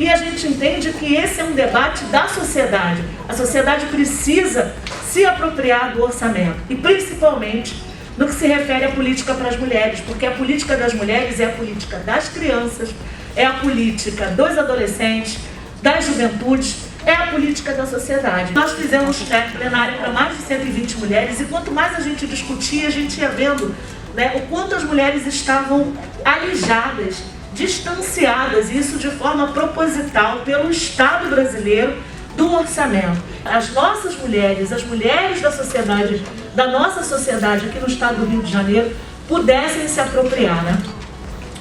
E a gente entende que esse é um debate da sociedade. A sociedade precisa se apropriar do orçamento, e principalmente no que se refere à política para as mulheres, porque a política das mulheres é a política das crianças, é a política dos adolescentes, das juventudes, é a política da sociedade. Nós fizemos plenário para mais de 120 mulheres, e quanto mais a gente discutia, a gente ia vendo, né, o quanto as mulheres estavam alijadas, distanciadas, e isso de forma proposital pelo Estado brasileiro, do orçamento. As nossas mulheres, as mulheres da sociedade, da nossa sociedade aqui no estado do Rio de Janeiro, pudessem se apropriar, né?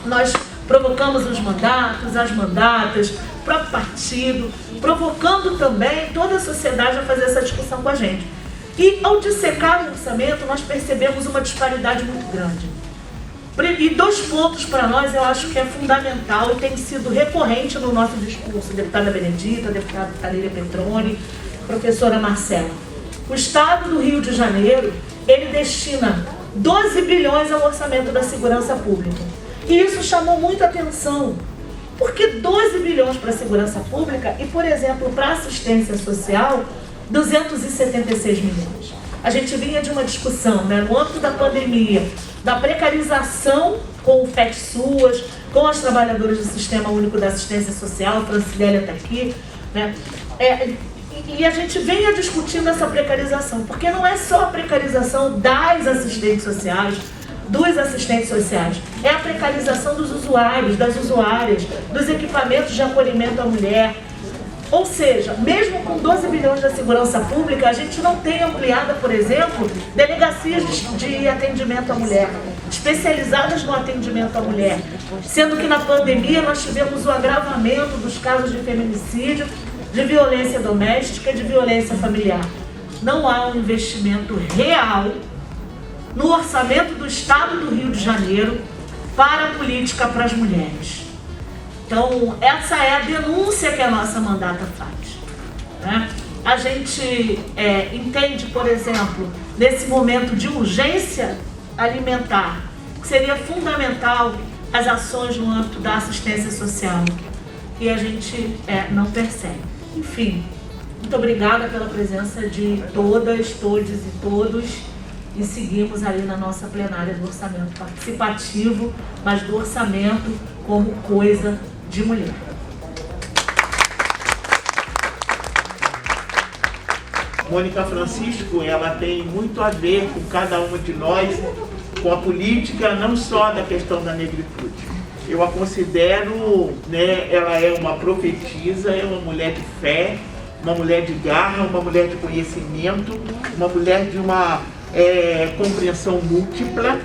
Nós provocamos os mandatos, as mandatas, o próprio partido, provocando também toda a sociedade a fazer essa discussão com a gente. E ao dissecar o orçamento, nós percebemos uma disparidade muito grande. E 2 pontos para nós eu acho que é fundamental e tem sido recorrente no nosso discurso, deputada Benedita, deputada Talíria Petroni, professora Marcela. O Estado do Rio de Janeiro, ele destina 12 bilhões ao orçamento da segurança pública. E isso chamou muita atenção. Por que 12 bilhões para a segurança pública e, por exemplo, para a assistência social, 276 milhões? A gente vinha de uma discussão, né, no âmbito da pandemia, da precarização com o FET-SUAS, com as trabalhadoras do Sistema Único da Assistência Social, a Francilhélia está aqui, né? E a gente venha discutindo essa precarização, porque não é só a precarização das assistentes sociais, dos assistentes sociais, é a precarização dos usuários, das usuárias, dos equipamentos de acolhimento à mulher. Ou seja, mesmo com 12 bilhões da segurança pública, a gente não tem ampliada, por exemplo, delegacias de atendimento à mulher, especializadas no atendimento à mulher, sendo que na pandemia nós tivemos o agravamento dos casos de feminicídio, de violência doméstica e de violência familiar. Não há um investimento real no orçamento do Estado do Rio de Janeiro para a política para as mulheres. Então, essa é a denúncia que a nossa mandata faz, né? A gente entende, por exemplo, nesse momento de urgência alimentar, que seria fundamental as ações no âmbito da assistência social, e a gente não percebe. Enfim, muito obrigada pela presença de todas, todes e todos, e seguimos ali na nossa plenária do orçamento participativo, mas do orçamento como coisa de mulher. Mônica Francisco, ela tem muito a ver com cada uma de nós, com a política, não só da questão da negritude. Eu a considero, né, ela é uma profetisa, é uma mulher de fé, uma mulher de garra, uma mulher de conhecimento, uma mulher de uma compreensão múltipla.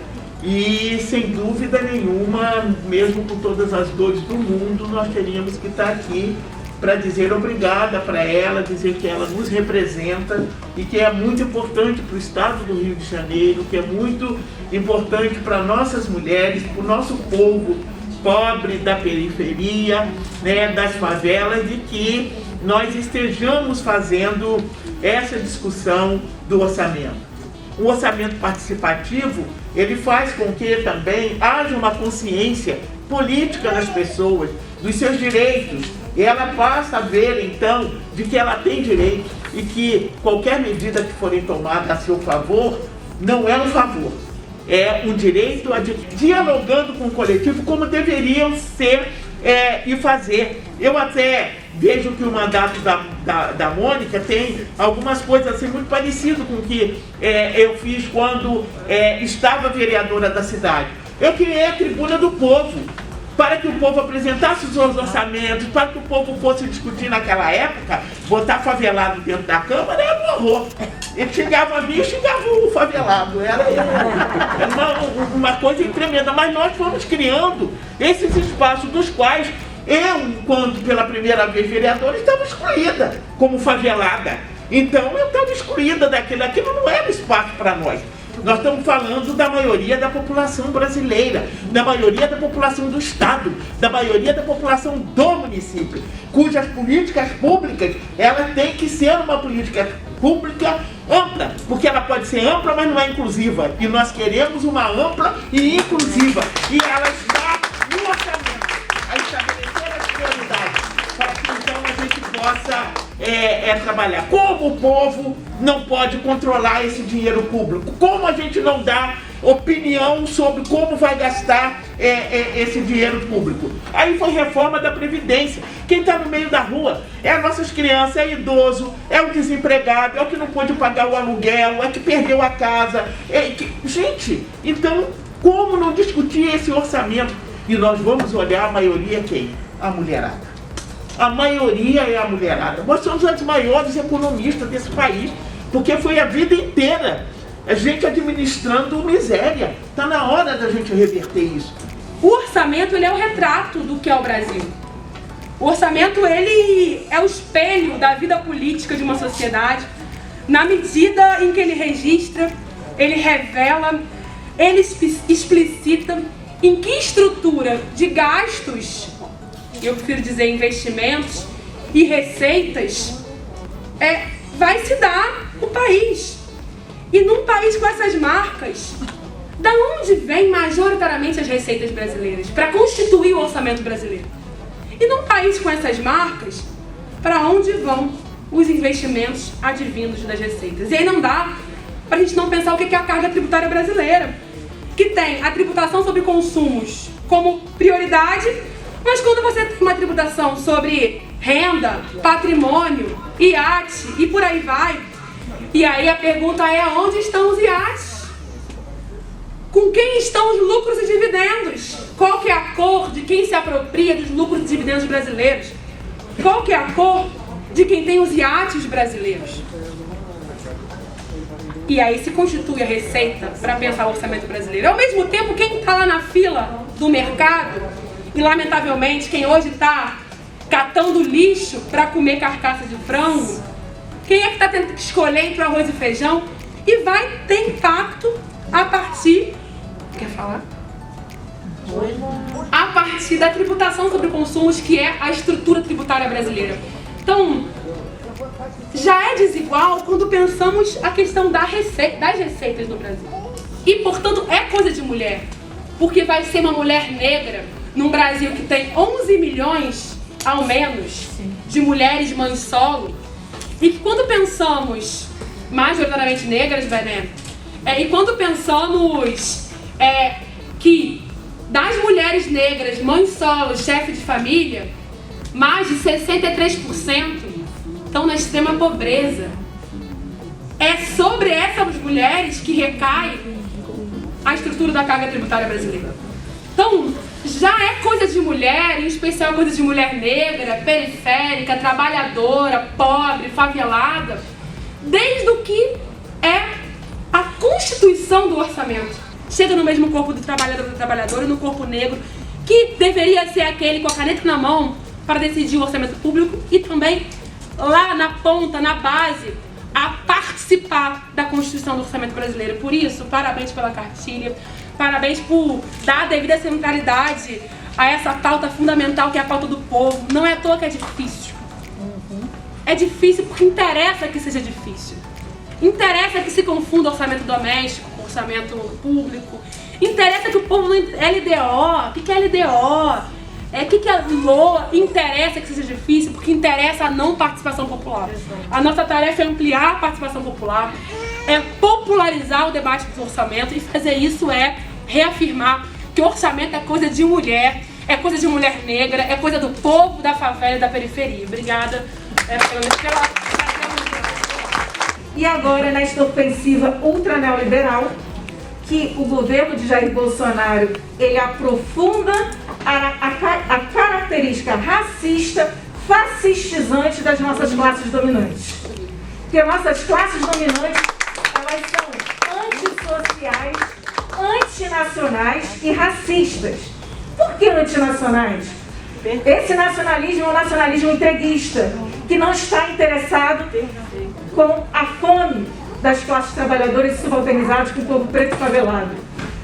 E, sem dúvida nenhuma, mesmo com todas as dores do mundo, nós teríamos que estar aqui para dizer obrigada para ela, dizer que ela nos representa e que é muito importante para o Estado do Rio de Janeiro, que é muito importante para nossas mulheres, para o nosso povo pobre da periferia, né, das favelas, e que nós estejamos fazendo essa discussão do orçamento. O orçamento participativo, ele faz com que também haja uma consciência política nas pessoas, dos seus direitos, e ela passa a ver, então, de que ela tem direito e que qualquer medida que forem tomada a seu favor, não é um favor, é um direito dialogando com o coletivo como deveriam ser e fazer. Eu até vejo que o mandato da Mônica tem algumas coisas assim muito parecidas com o que eu fiz quando estava vereadora da cidade. Eu criei a tribuna do povo, para que o povo apresentasse os seus orçamentos, para que o povo fosse discutir naquela época, botar favelado dentro da Câmara era um horror. Ele chegava a mim e chegava o favelado. Era uma coisa tremenda, mas nós fomos criando esses espaços dos quais eu, quando pela primeira vez vereadora, estava excluída como favelada. Então eu estava excluída daquilo, aquilo não era espaço para nós. Nós estamos falando da maioria da população brasileira, da maioria da população do Estado, da maioria da população do município, cujas políticas públicas, ela tem que ser uma política pública ampla, porque ela pode ser ampla, mas não é inclusiva. E nós queremos uma ampla e inclusiva. E ela está no orçamento a estabelecer as prioridades para possa trabalhar. Como o povo não pode controlar esse dinheiro público? Como a gente não dá opinião sobre como vai gastar esse dinheiro público? Aí foi reforma da Previdência. Quem está no meio da rua é as nossas crianças, é idoso, é o desempregado, é o que não pôde pagar o aluguel, é que perdeu a casa. Gente, então como não discutir esse orçamento? E nós vamos olhar a maioria quem? A mulherada. A maioria é a mulherada. Nós somos as maiores economistas desse país, porque foi a vida inteira a gente administrando miséria. Está na hora da gente reverter isso. O orçamento, ele é o retrato do que é o Brasil. O orçamento, ele é o espelho da vida política de uma sociedade, na medida em que ele registra, ele revela, ele explicita em que estrutura de gastos, eu prefiro dizer investimentos e receitas, vai se dar o país. E num país com essas marcas, da onde vêm majoritariamente as receitas brasileiras para constituir o orçamento brasileiro? E num país com essas marcas, para onde vão os investimentos advindos das receitas? E aí não dá para a gente não pensar o que é a carga tributária brasileira, que tem a tributação sobre consumos como prioridade, mas quando você tem uma tributação sobre renda, patrimônio, iate e por aí vai, e aí a pergunta é: onde estão os iates? Com quem estão os lucros e dividendos? Qual que é a cor de quem se apropria dos lucros e dividendos brasileiros? Qual que é a cor de quem tem os iates brasileiros? E aí se constitui a receita para pensar o orçamento brasileiro. Ao mesmo tempo, quem está lá na fila do mercado, e lamentavelmente quem hoje está catando lixo para comer carcaça de frango, quem é que está tendo que escolher entre o arroz e feijão? E vai ter impacto a partir... Quer falar? A partir da tributação sobre consumos, que é a estrutura tributária brasileira. Então, já é desigual quando pensamos a questão das receitas no Brasil. E, portanto, é coisa de mulher. Porque vai ser uma mulher negra num Brasil que tem 11 milhões, ao menos, de mulheres mães solo. E que quando pensamos, majoritariamente negras, Bené, e quando pensamos que das mulheres negras, mães solo, chefe de família, mais de 63% estão na extrema pobreza. É sobre essas mulheres que recai a estrutura da carga tributária brasileira. Então, já é coisa de mulher, em especial coisa de mulher negra, periférica, trabalhadora, pobre, favelada, desde o que é a constituição do orçamento. Chega no mesmo corpo do trabalhador e do trabalhadora, no corpo negro, que deveria ser aquele com a caneta na mão para decidir o orçamento público, e também lá na ponta, na base, a participar da constituição do orçamento brasileiro. Por isso, parabéns pela cartilha, parabéns por dar a devida centralidade a essa pauta fundamental que é a pauta do povo. Não é à toa que é difícil. É difícil porque interessa que seja difícil. Interessa que se confunda orçamento doméstico com orçamento público. Interessa que o povo não... LDO, o que é LDO? O que é LOA? Interessa que seja difícil, porque interessa a não participação popular. A nossa tarefa é ampliar a participação popular, é popularizar o debate do orçamento, e fazer isso é reafirmar que o orçamento é coisa de mulher, é coisa de mulher negra, é coisa do povo, da favela e da periferia. Obrigada pela... E agora, nesta ofensiva ultra neoliberal, que o governo de Jair Bolsonaro, ele aprofunda a característica racista, fascistizante das nossas classes dominantes. Porque nossas classes dominantes, elas são antissociais, antinacionais e racistas. Por que antinacionais? Esse nacionalismo é um nacionalismo entreguista, que não está interessado com a fome das classes trabalhadoras e subalternizadas, com o povo preto favelado.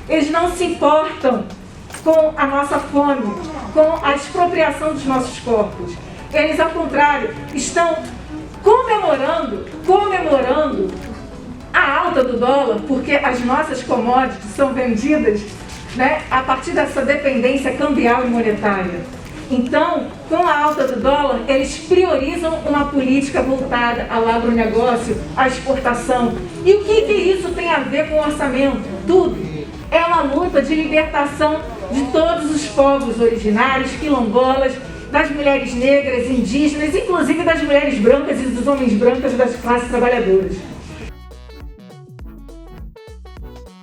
Eles não se importam com a nossa fome, com a expropriação dos nossos corpos. Eles, ao contrário, estão comemorando a alta do dólar, porque as nossas commodities são vendidas, né, a partir dessa dependência cambial e monetária. Então, com a alta do dólar, eles priorizam uma política voltada ao agronegócio, à exportação. E o que isso tem a ver com o orçamento? Tudo. É uma luta de libertação de todos os povos originários, quilombolas, das mulheres negras, indígenas, inclusive das mulheres brancas e dos homens brancos das classes trabalhadoras.